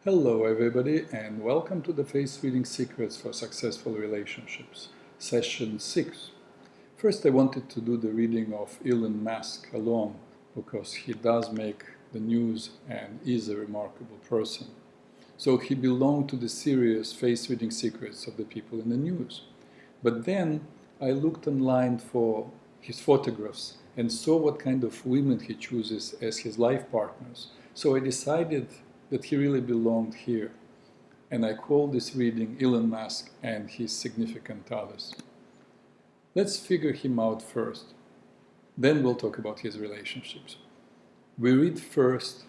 Hello everybody and welcome to the Face Reading Secrets for Successful Relationships, Session 6. First I wanted to do the reading of Elon Musk alone because he does make the news and is a remarkable person. So he belonged to the series Face Reading Secrets of the people in the news. But then I looked online for his photographs and saw what kind of women he chooses as his life partners. So I decided that he really belonged here. And I call this reading Elon Musk and his significant others. Let's figure him out first. Then we'll talk about his relationships. We read first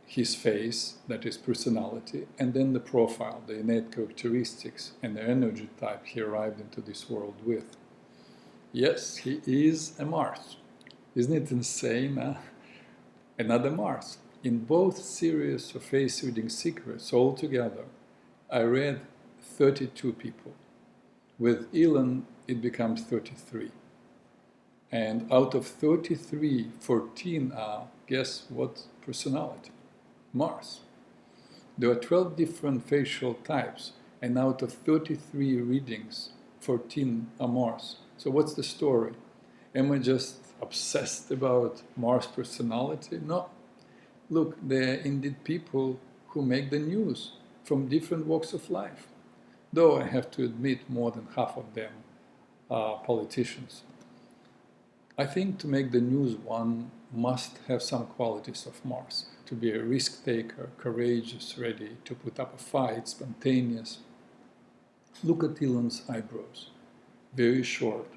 his face, that is personality, and then the profile, the innate characteristics and the energy type he arrived into this world with. Yes, he is a Mars. Isn't it insane? Another Mars. In both series of Face Reading Secrets altogether, I read 32 people. With Elon, it becomes 33. And out of 33, 14 are, guess what personality? Mars. There are 12 different facial types, and out of 33 readings, 14 are Mars. So what's the story? Am I just obsessed about Mars personality? No. Look, there are indeed people who make the news from different walks of life. Though I have to admit more than half of them are politicians. I think to make the news one must have some qualities of Mars. To be a risk taker, courageous, ready to put up a fight, spontaneous. Look at Elon's eyebrows. Very short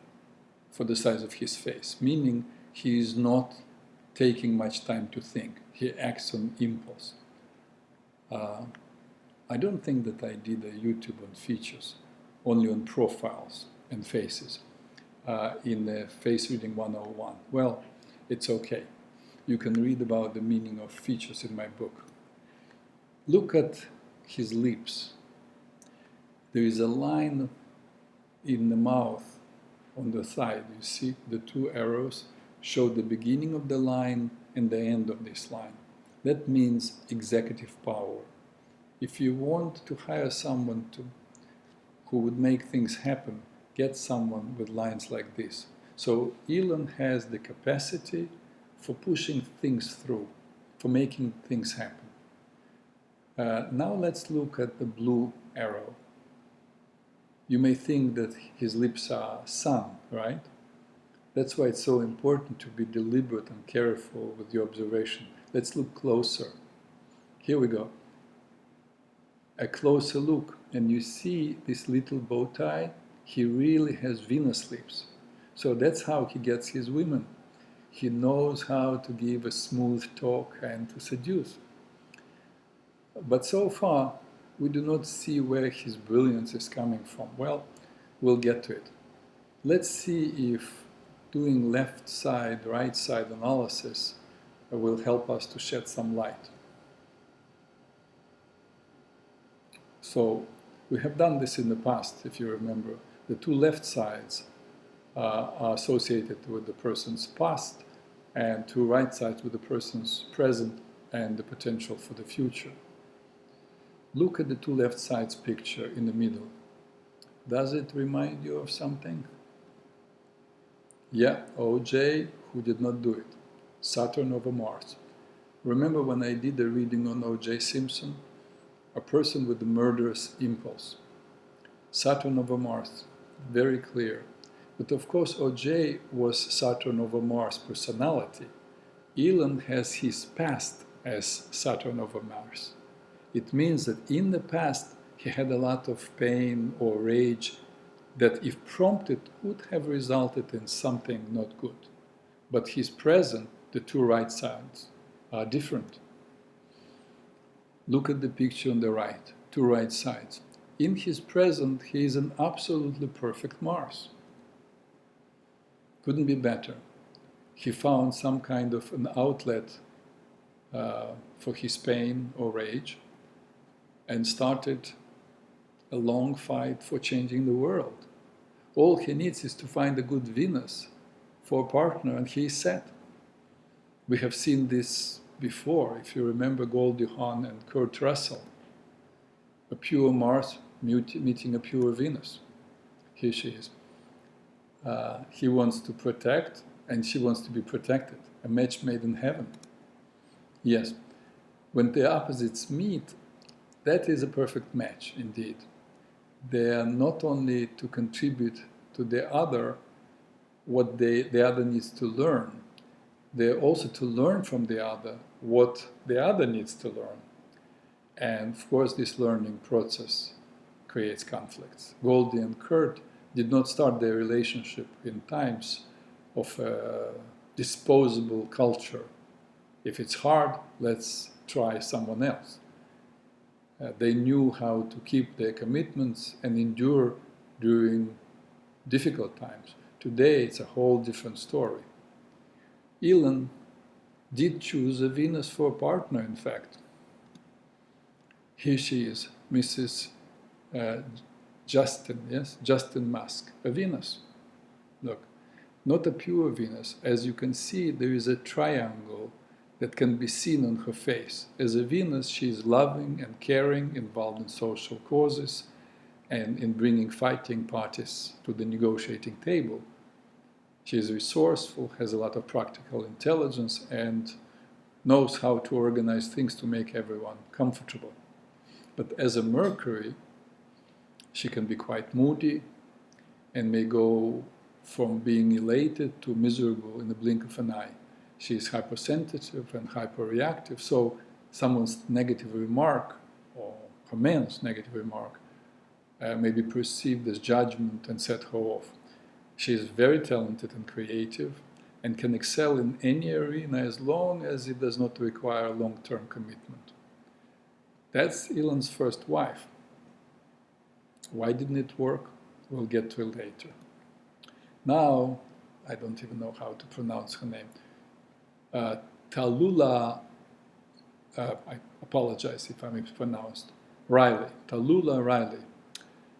for the size of his face, meaning he is not taking much time to think. He acts on impulse. I don't think that I did a YouTube on features, only on profiles and faces in the Face Reading 101. Well, it's okay. You can read about the meaning of features in my book. Look at his lips. There is a line in the mouth on the side. You see the two arrows show the beginning of the line and the end of this line. That means executive power. If you want to hire someone who would make things happen, get someone with lines like this. So Elon has the capacity for pushing things through, for making things happen. Now let's look at the blue arrow. You may think that his lips are sun, right? That's why it's so important to be deliberate and careful with your observation. Let's look closer. Here we go. A closer look, and you see this little bow tie. He really has Venus lips. So that's how he gets his women. He knows how to give a smooth talk and to seduce. But so far, we do not see where his brilliance is coming from. Well, we'll get to it. Let's see if doing left side, right side analysis will help us to shed some light. So we have done this in the past, if you remember. The two left sides are associated with the person's past, and two right sides with the person's present and the potential for the future. Look at the two left sides picture in the middle. Does it remind you of something? Yeah, OJ, who did not do it. Saturn over Mars. Remember when I did a reading on OJ Simpson? A person with a murderous impulse. Saturn over Mars. Very clear. But of course OJ was Saturn over Mars personality. Elon has his past as Saturn over Mars. It means that in the past he had a lot of pain or rage that if prompted would have resulted in something not good. But his present, the two right sides, are different. Look at the picture on the right, two right sides. In his present, he is an absolutely perfect Mars. Couldn't be better. He found some kind of an outlet for his pain or rage and started a long fight for changing the world. All he needs is to find a good Venus for a partner and he is set. We have seen this before, if you remember Goldie Hawn and Kurt Russell. a pure Mars meeting a pure Venus. Here she is. He wants to protect, and she wants to be protected. A match made in heaven. Yes, when the opposites meet, that is a perfect match indeed. They are not only to contribute to the other what the other needs to learn, they're also to learn from the other what the other needs to learn. And of course, this learning process creates conflicts. Goldie and Kurt did not start their relationship in times of a disposable culture. If it's hard, let's try someone else. They knew how to keep their commitments and endure during difficult times. Today, it's a whole different story. Elon did choose a Venus for a partner, in fact. Here she is, Mrs. Justin Musk, a Venus. Look, not a pure Venus. As you can see, there is a triangle that can be seen on her face. As a Venus, she is loving and caring, involved in social causes, and in bringing fighting parties to the negotiating table. She is resourceful, has a lot of practical intelligence, and knows how to organize things to make everyone comfortable. But as a Mercury, she can be quite moody and may go from being elated to miserable in the blink of an eye. She is hypersensitive and hyperreactive, so someone's negative remark or a man's negative remark may be perceived as judgment and set her off. She is very talented and creative and can excel in any arena as long as it does not require long-term commitment. That's Elon's first wife. Why didn't it work? We'll get to it later. Now, I don't even know how to pronounce her name. Tallulah, I apologize if I mispronounced, Riley, Tallulah Riley.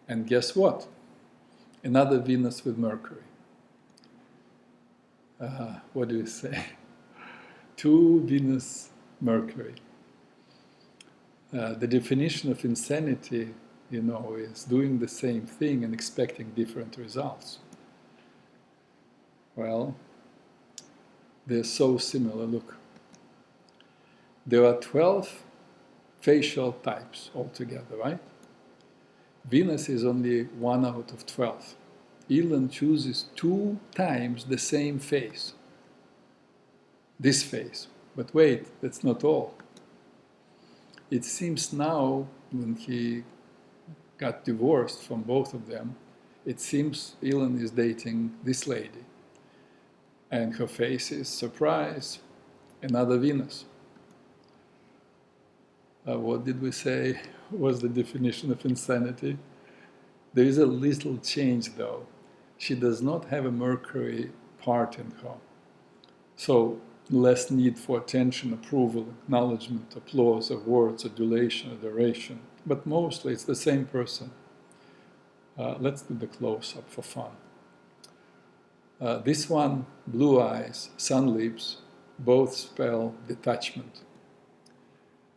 And guess what? Another Venus with Mercury. What do you say? Two Venus, Mercury. The definition of insanity, is doing the same thing and expecting different results. Well, they're so similar. Look, there are 12 facial types altogether, right? Venus is only 1 out of 12. Elon chooses 2 times the same face. This face. But wait, that's not all. It seems now, when he got divorced from both of them, it seems Elon is dating this lady. And her face is, surprise, another Venus. What did we say was the definition of insanity? There is a little change though. She does not have a Mercury part in her. So less need for attention, approval, acknowledgement, applause, awards, adulation, adoration. But mostly it's the same person. Let's do the close-up for fun. This one, blue eyes, sun lips, both spell detachment.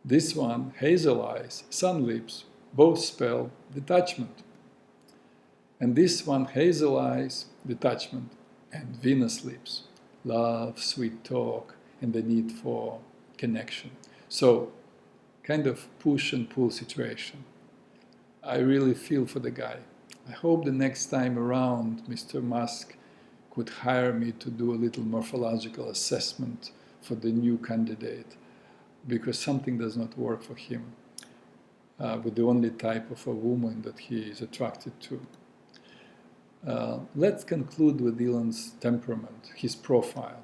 This one, hazel eyes, sun lips, both spell detachment. And this one, hazel eyes, detachment, and Venus lips, love, sweet talk, and the need for connection. So, kind of push and pull situation. I really feel for the guy. I hope the next time around Mr. Musk could hire me to do a little morphological assessment for the new candidate, because something does not work for him with the only type of a woman that he is attracted to. Let's conclude with Elon's temperament, his profile.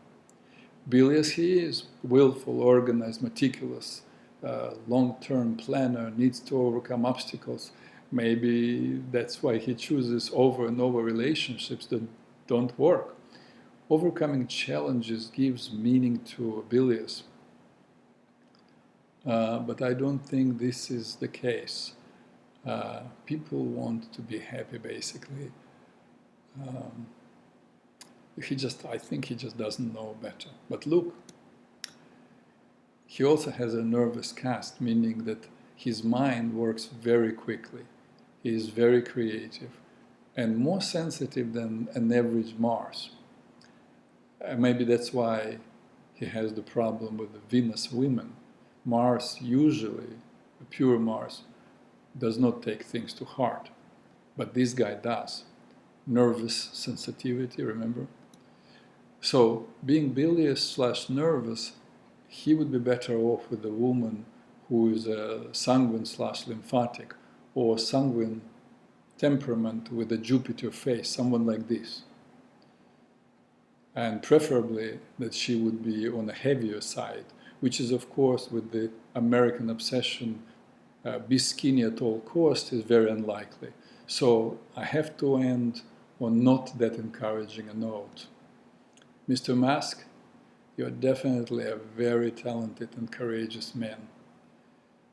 Bilious he is, willful, organized, meticulous, long-term planner, needs to overcome obstacles. Maybe that's why he chooses over and over relationships that don't work. Overcoming challenges gives meaning to bilious. But I don't think this is the case. People want to be happy, basically. I think he just doesn't know better. But look, he also has a nervous cast, meaning that his mind works very quickly. He is very creative and more sensitive than an average Mars. Maybe that's why he has the problem with the Venus women. Mars usually, a pure Mars, does not take things to heart. But this guy does. Nervous sensitivity, remember? So, being bilious/nervous, he would be better off with a woman who is a sanguine/lymphatic, or sanguine temperament with a Jupiter face, someone like this. And preferably that she would be on a heavier side, which is, of course, with the American obsession, be skinny at all costs, is very unlikely. So I have to end on not that encouraging a note. Mr. Musk, you're definitely a very talented and courageous man,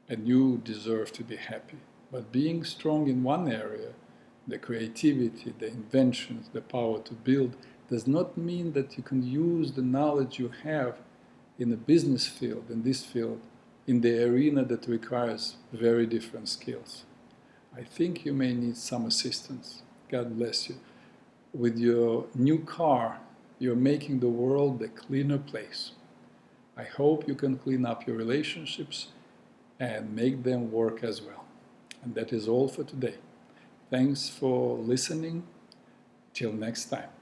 and you deserve to be happy. But being strong in one area, the creativity, the inventions, the power to build, does not mean that you can use the knowledge you have in the business field, in this field, in the arena that requires very different skills. I think you may need some assistance. God bless you. With your new car, you're making the world a cleaner place. I hope you can clean up your relationships and make them work as well. And that is all for today. Thanks for listening. Till next time.